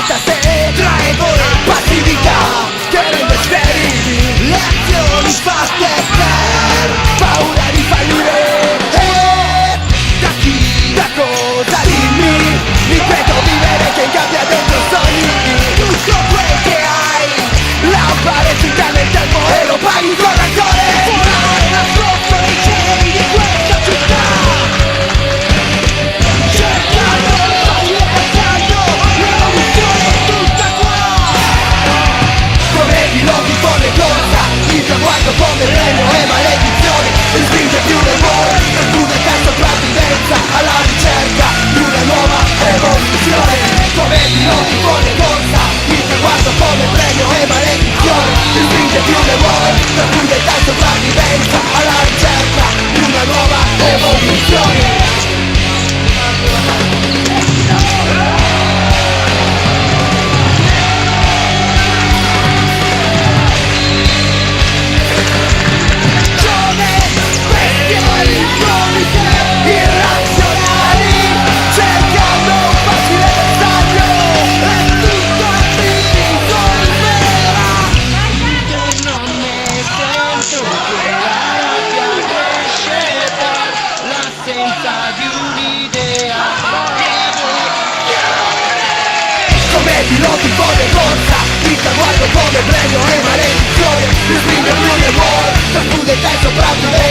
senza sé, tra ego e passività che rende sterili le azioni fatte per paura di fallire. Da chi, da cosa, dimmi, ripeto, vivere che cambia dentro sogni. Tutto quel che hai, lampare finta nel tempo e lo paghi con rancore. Volare nascosto nei cieli di questa città, cercando il facile passaggio, l'evoluzione è tutta qua. Come piloti fuori corsa, il traguardo come premio e maledizione, ti spinge più nel vuoto, per crudeltà e sopravvivenza, alla ricerca di una nuova evoluzione. Come piloti fuori corsa, il traguardo come premio e maledizione, ti spinge più nel vuoto, per crudeltà e sopravvivenza, alla ricerca di una nuova evoluzione. Piloti fuori corsa, il traguardo come premio e maledizione, mi spinge più nel vuoto, per crudeltà e sopravvivenza.